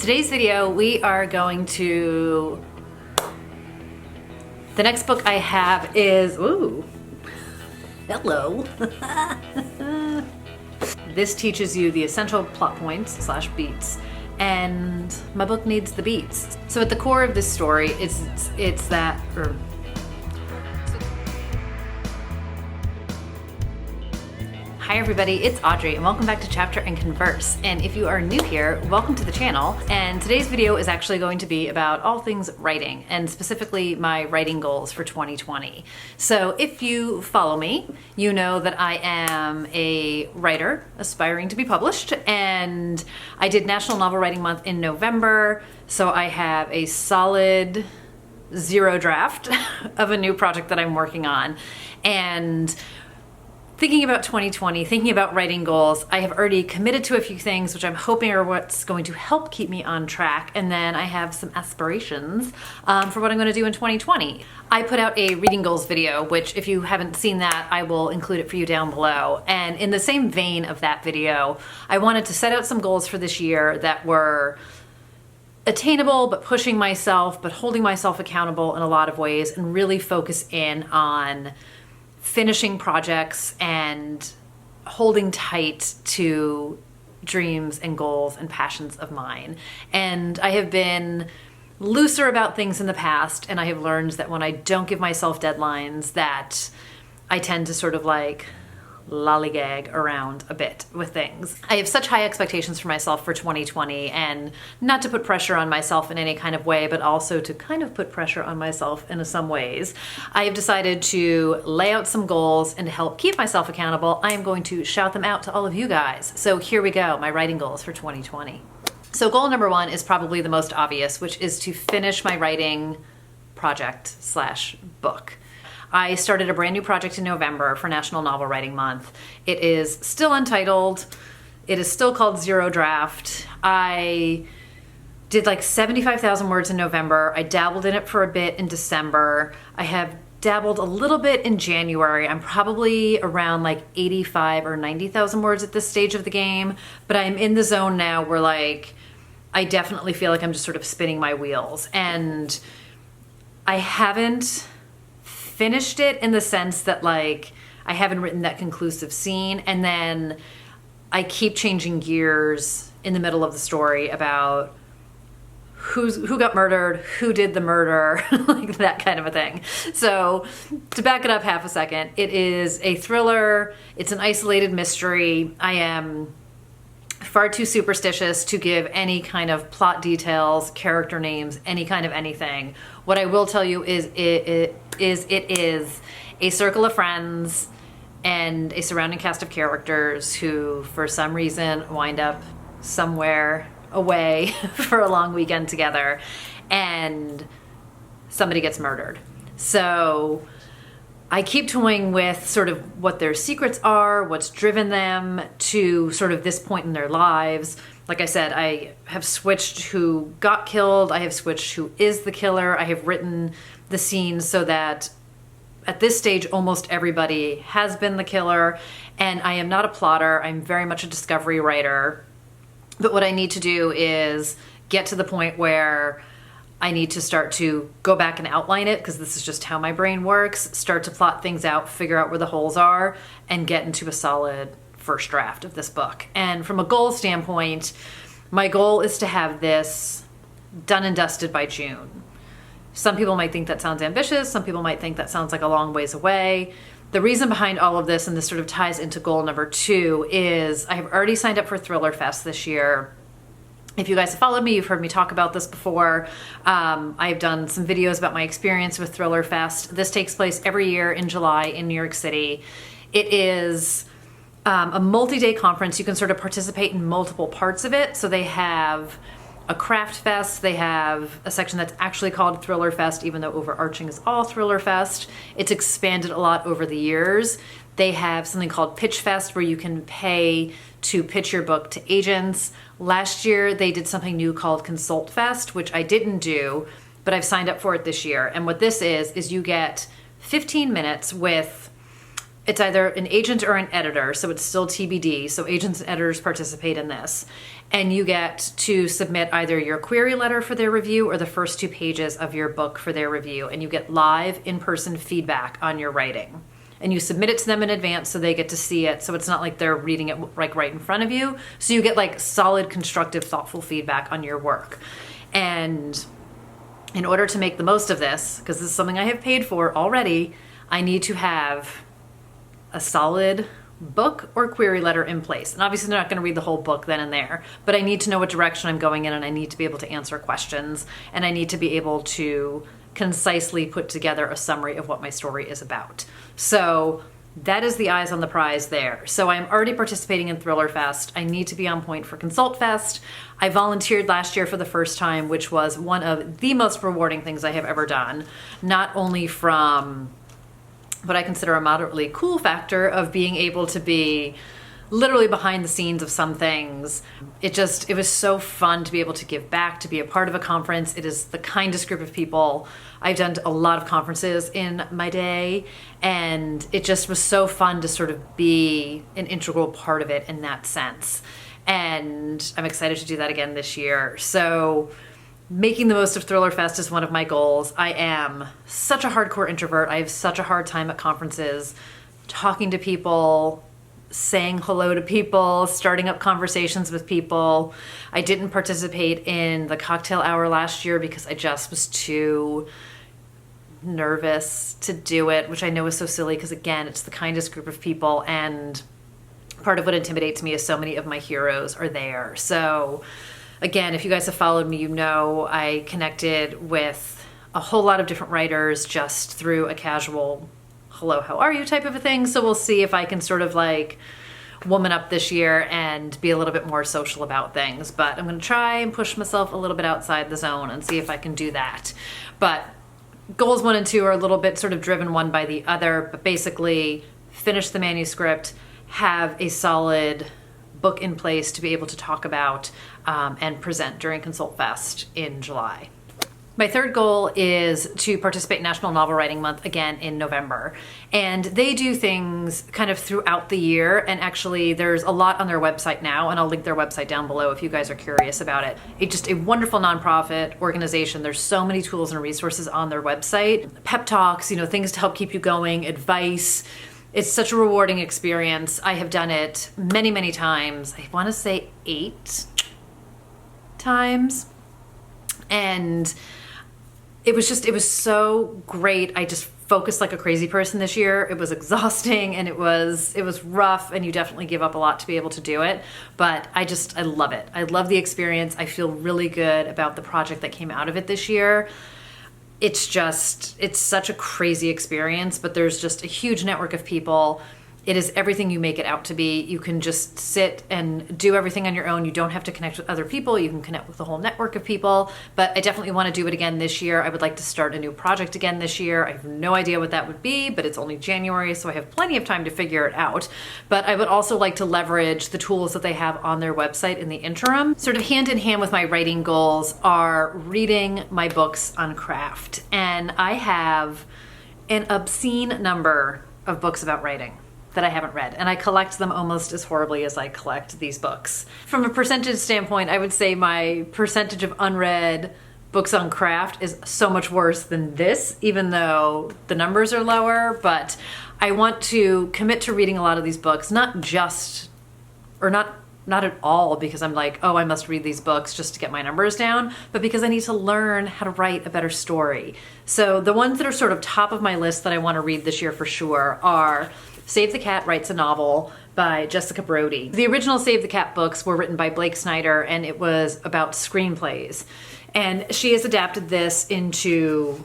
Today's video, we are going to... The next book I have is... Ooh. Hello. This teaches you the essential plot points / beats, and my book needs the beats. So at the core of this story, it's that... Hi everybody, it's Audrey and welcome back to Chapter and Converse. And if you are new here, welcome to the channel. And today's video is actually going to be about all things writing, and specifically my writing goals for 2020. So if you follow me, you know that I am a writer aspiring to be published, and I did National Novel Writing Month in November, so I have a solid 0 draft of a new project that I'm working on. And thinking about 2020, thinking about writing goals, I have already committed to a few things which I'm hoping are what's going to help keep me on track, and then I have some aspirations for what I'm going to do in 2020. I put out a reading goals video, which if you haven't seen that, I will include it for you down below. And in the same vein of that video, I wanted to set out some goals for this year that were attainable, but pushing myself, but holding myself accountable in a lot of ways, and really focus in on finishing projects and holding tight to dreams and goals and passions of mine. And I have been looser about things in the past, and I have learned that when I don't give myself deadlines, that I tend to sort of like lollygag around a bit with things. I have such high expectations for myself for 2020, and not to put pressure on myself in any kind of way, but also to kind of put pressure on myself in some ways. I have decided to lay out some goals, and to help keep myself accountable, I am going to shout them out to all of you guys. So here we go, my writing goals for 2020. So goal number 1 is probably the most obvious, which is to finish my writing project / book. I started a brand new project in November for National Novel Writing Month. It is still untitled. It is still called 0 Draft. I did like 75,000 words in November. I dabbled in it for a bit in December. I have dabbled a little bit in January. I'm probably around like 85 or 90,000 words at this stage of the game, but I'm in the zone now where like I definitely feel like I'm just sort of spinning my wheels, and I haven't finished it in the sense that like I haven't written that conclusive scene, and then I keep changing gears in the middle of the story about who got murdered, who did the murder, like that kind of a thing. So to back it up half a second, it is a thriller. It's an isolated mystery. I am far too superstitious to give any kind of plot details, character names, any kind of anything. What I will tell you is it is a circle of friends and a surrounding cast of characters who, for some reason, wind up somewhere away for a long weekend together, and somebody gets murdered. So I keep toying with sort of what their secrets are, what's driven them to sort of this point in their lives. Like I said, I have switched who got killed. I have switched who is the killer. I have written the scenes so that at this stage, almost everybody has been the killer. And I am not a plotter. I'm very much a discovery writer. But what I need to do is get to the point where I need to start to go back and outline it, because this is just how my brain works, start to plot things out, figure out where the holes are, and get into a solid first draft of this book. And from a goal standpoint, my goal is to have this done and dusted by June. Some people might think that sounds ambitious. Some people might think that sounds like a long ways away. The reason behind all of this, and this sort of ties into goal number 2, is I have already signed up for ThrillerFest this year. If you guys have followed me, you've heard me talk about this before. I've done some videos about my experience with ThrillerFest. This takes place every year in July in New York City. It is a multi-day conference. You can sort of participate in multiple parts of it. So they have a craft fest. They have a section that's actually called ThrillerFest, even though overarching is all ThrillerFest. It's expanded a lot over the years. They have something called Pitch Fest, where you can pay to pitch your book to agents. Last year, they did something new called Consult Fest, which I didn't do, but I've signed up for it this year. And what this is you get 15 minutes with It's either an agent or an editor, so it's still TBD. So agents and editors participate in this. And you get to submit either your query letter for their review or the first 2 pages of your book for their review. And you get live in-person feedback on your writing. And you submit it to them in advance so they get to see it. So it's not like they're reading it like right in front of you. So you get like solid, constructive, thoughtful feedback on your work. And in order to make the most of this, because this is something I have paid for already, I need to have a solid book or query letter in place. And obviously they're not going to read the whole book then and there, but I need to know what direction I'm going in, and I need to be able to answer questions, and I need to be able to concisely put together a summary of what my story is about. So that is the eyes on the prize there. So I'm already participating in ThrillerFest. I need to be on point for ConsultFest. I volunteered last year for the first time, which was one of the most rewarding things I have ever done, not only from what I consider a moderately cool factor of being able to be literally behind the scenes of some things. It was so fun to be able to give back, to be a part of a conference. It is the kindest group of people. I've done a lot of conferences in my day, and it just was so fun to sort of be an integral part of it in that sense. And I'm excited to do that again this year. So making the most of ThrillerFest is one of my goals. I am such a hardcore introvert. I have such a hard time at conferences, talking to people, saying hello to people, starting up conversations with people. I didn't participate in the cocktail hour last year because I just was too nervous to do it, which I know is so silly because, again, it's the kindest group of people, and part of what intimidates me is so many of my heroes are there. So again, if you guys have followed me, you know I connected with a whole lot of different writers just through a casual hello, how are you type of a thing. So we'll see if I can sort of like woman up this year and be a little bit more social about things. But I'm going to try and push myself a little bit outside the zone and see if I can do that. But goals 1 and 2 are a little bit sort of driven one by the other, but basically finish the manuscript, have a solid book in place to be able to talk about and present during ConsultFest in July. My third goal is to participate in National Novel Writing Month again in November. And they do things kind of throughout the year, and actually there's a lot on their website now, and I'll link their website down below if you guys are curious about it. It's just a wonderful nonprofit organization. There's so many tools and resources on their website. Pep talks, things to help keep you going, advice. It's such a rewarding experience. I have done it many, many times. I want to say 8 times. And it was so great. I just focused like a crazy person this year. It was exhausting and it was rough, and you definitely give up a lot to be able to do it. But I love it. I love the experience. I feel really good about the project that came out of it this year. It's such a crazy experience, but there's just a huge network of people. It is everything you make it out to be. You can just sit and do everything on your own. You don't have to connect with other people. You can connect with a whole network of people. But I definitely want to do it again this year. I would like to start a new project again this year. I have no idea what that would be, but it's only January, so I have plenty of time to figure it out. But I would also like to leverage the tools that they have on their website in the interim. Sort of hand in hand with my writing goals are reading my books on craft. And I have an obscene number of books about writing that I haven't read, and I collect them almost as horribly as I collect these books. From a percentage standpoint, I would say my percentage of unread books on craft is so much worse than this, even though the numbers are lower. But I want to commit to reading a lot of these books, not at all because I'm like, oh, I must read these books just to get my numbers down, but because I need to learn how to write a better story. So the ones that are sort of top of my list that I want to read this year for sure are Save the Cat Writes a Novel by Jessica Brody. The original Save the Cat books were written by Blake Snyder, and it was about screenplays. And she has adapted this into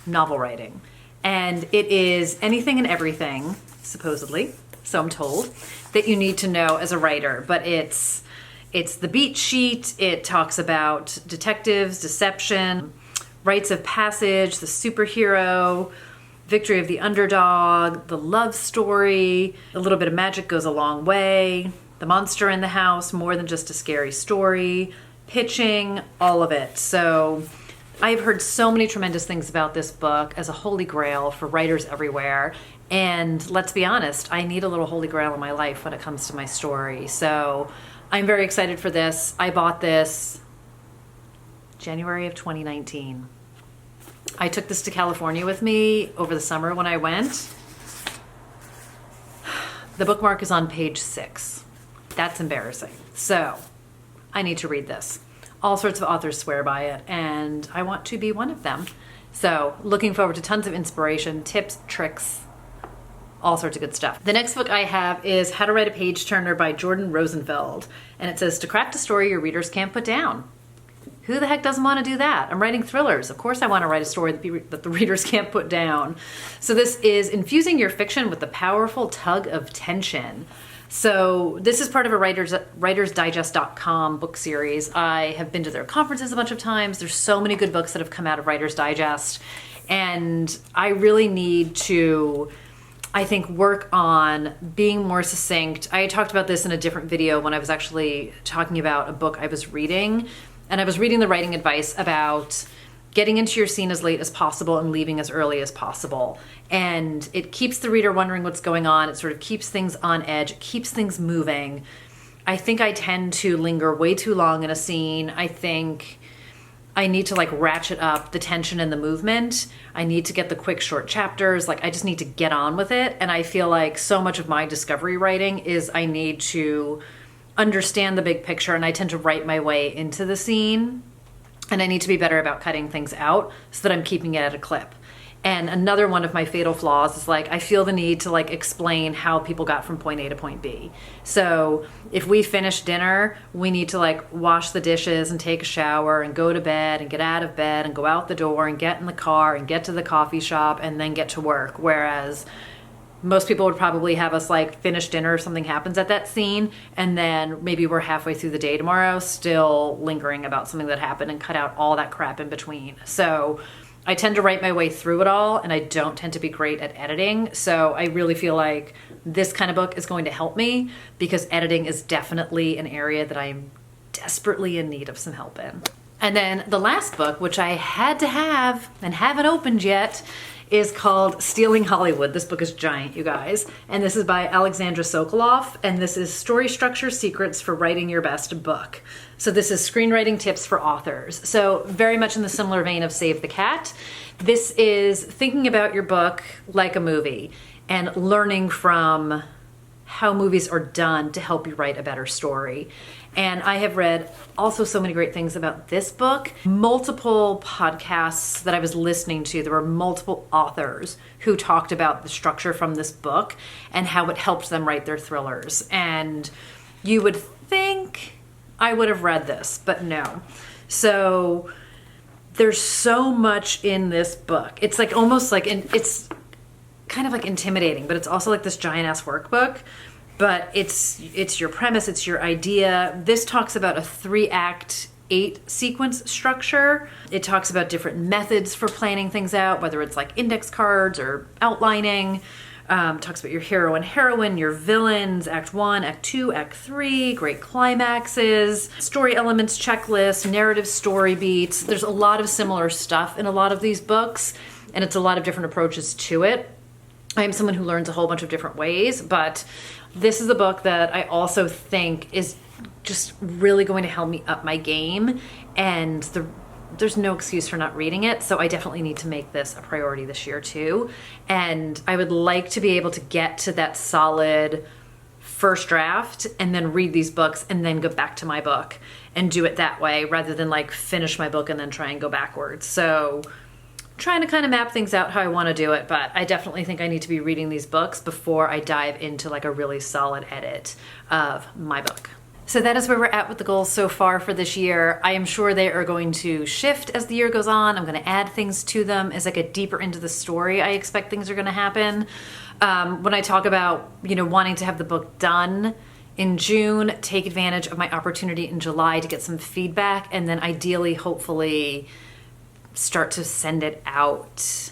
novel writing. And it is anything and everything, supposedly, so I'm told, that you need to know as a writer. But it's the beat sheet. It talks about detectives, deception, rites of passage, the superhero, victory of the underdog, the love story, a little bit of magic goes a long way, the monster in the house, more than just a scary story, pitching, all of it. So I've heard so many tremendous things about this book as a holy grail for writers everywhere. And let's be honest, I need a little holy grail in my life when it comes to my story. So I'm very excited for this. I bought this January of 2019. I took this to California with me over the summer when I went. The bookmark is on page 6. That's embarrassing. So I need to read this. All sorts of authors swear by it, and I want to be one of them. So looking forward to tons of inspiration, tips, tricks, all sorts of good stuff. The next book I have is How to Write a Page Turner by Jordan Rosenfeld. And it says, to craft a story your readers can't put down. Who the heck doesn't want to do that? I'm writing thrillers. Of course I want to write a story that the readers can't put down. So this is infusing your fiction with the powerful tug of tension. So this is part of a writersdigest.com book series. I have been to their conferences a bunch of times. There's so many good books that have come out of Writer's Digest. And I really need to, I think, work on being more succinct. I talked about this in a different video when I was actually talking about a book I was reading. And I was reading the writing advice about getting into your scene as late as possible and leaving as early as possible. And it keeps the reader wondering what's going on. It sort of keeps things on edge, it keeps things moving. I think I tend to linger way too long in a scene. I think I need to like ratchet up the tension and the movement. I need to get the quick short chapters. Like I just need to get on with it. And I feel like so much of my discovery writing is I need to understand the big picture, and I tend to write my way into the scene. And I need to be better about cutting things out so that I'm keeping it at a clip. And another one of my fatal flaws is like, I feel the need to like explain how people got from point A to point B. So if we finish dinner, we need to like wash the dishes and take a shower and go to bed and get out of bed and go out the door and get in the car and get to the coffee shop and then get to work. Whereas most people would probably have us like finish dinner if something happens at that scene, and then maybe we're halfway through the day tomorrow still lingering about something that happened and cut out all that crap in between. So I tend to write my way through it all, and I don't tend to be great at editing. So I really feel like this kind of book is going to help me, because editing is definitely an area that I am desperately in need of some help in. And then the last book, which I had to have and haven't opened yet, is called Stealing Hollywood. This book is giant, you guys. And this is by Alexandra Sokoloff. And this is Story Structure Secrets for Writing Your Best Book. So this is screenwriting tips for authors. So very much in the similar vein of Save the Cat. This is thinking about your book like a movie and learning from how movies are done to help you write a better story. And I have read also so many great things about this book. Multiple podcasts that I was listening to, there were multiple authors who talked about the structure from this book and how it helped them write their thrillers. And you would think I would have read this, but no. So there's so much in this book. It's like almost like, it's kind of like intimidating, but it's also like this giant ass workbook. But it's your premise, it's your idea. This talks about a 3-act 8 sequence structure. It talks about different methods for planning things out, whether it's like index cards or outlining. Talks about your hero and heroine, your villains, act 1, act 2, act 3, great climaxes, story elements checklist, narrative story beats. There's a lot of similar stuff in a lot of these books, and it's a lot of different approaches to it. I am someone who learns a whole bunch of different ways, but this is a book that I also think is just really going to help me up my game, and there's no excuse for not reading it, so I definitely need to make this a priority this year too. And I would like to be able to get to that solid first draft and then read these books and then go back to my book and do it that way, rather than like finish my book and then try and go backwards. So trying to kind of map things out how I want to do it, but I definitely think I need to be reading these books before I dive into like a really solid edit of my book. So that is where we're at with the goals so far for this year. I am sure they are going to shift as the year goes on. I'm going to add things to them as I get deeper into the story. I expect things are going to happen. When I talk about, wanting to have the book done in June, take advantage of my opportunity in July to get some feedback, and then ideally, hopefully, start to send it out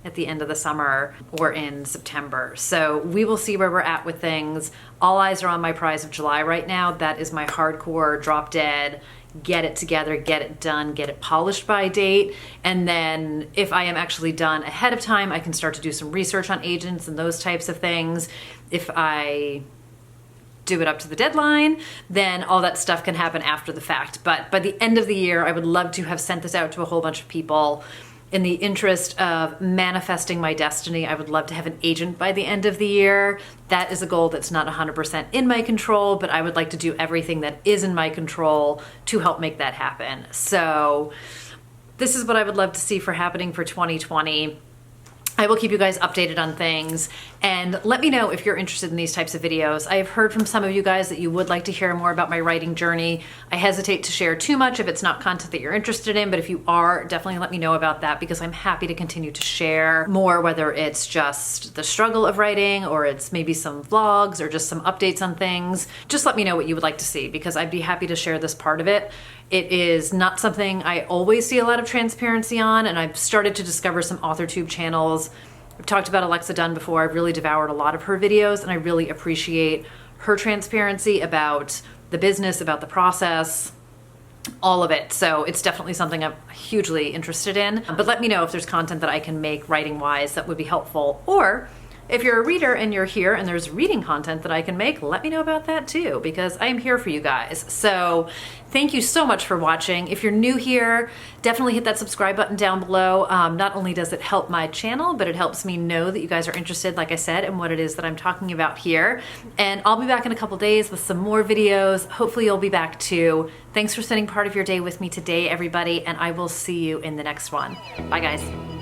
at the end of the summer or in September. So we will see where we're at with things. All eyes are on my prize of July right now. That is my hardcore, drop dead, get it together, get it done, get it polished by a date. And then if I am actually done ahead of time, I can start to do some research on agents and those types of things. If I do it up to the deadline, then all that stuff can happen after the fact. But by the end of the year, I would love to have sent this out to a whole bunch of people. In the interest of manifesting my destiny, I would love to have an agent by the end of the year. That is a goal that's not 100% in my control, but I would like to do everything that is in my control to help make that happen. So this is what I would love to see for happening for 2020. I will keep you guys updated on things, and let me know if you're interested in these types of videos. I have heard from some of you guys that you would like to hear more about my writing journey. I hesitate to share too much if it's not content that you're interested in, but if you are, definitely let me know about that, because I'm happy to continue to share more, whether it's just the struggle of writing or it's maybe some vlogs or just some updates on things. Just let me know what you would like to see, because I'd be happy to share this part of it. It is not something I always see a lot of transparency on, and I've started to discover some AuthorTube channels. I've talked about Alexa Dunn before. I've really devoured a lot of her videos, and I really appreciate her transparency about the business, about the process, all of it. So it's definitely something I'm hugely interested in. But let me know if there's content that I can make writing-wise that would be helpful, or if you're a reader and you're here and there's reading content that I can make, let me know about that too, because I am here for you guys. So thank you so much for watching. If you're new here, definitely hit that subscribe button down below. Not only does it help my channel, but it helps me know that you guys are interested, like I said, in what it is that I'm talking about here. And I'll be back in a couple days with some more videos. Hopefully you'll be back too. Thanks for spending part of your day with me today, everybody, and I will see you in the next one. Bye, guys.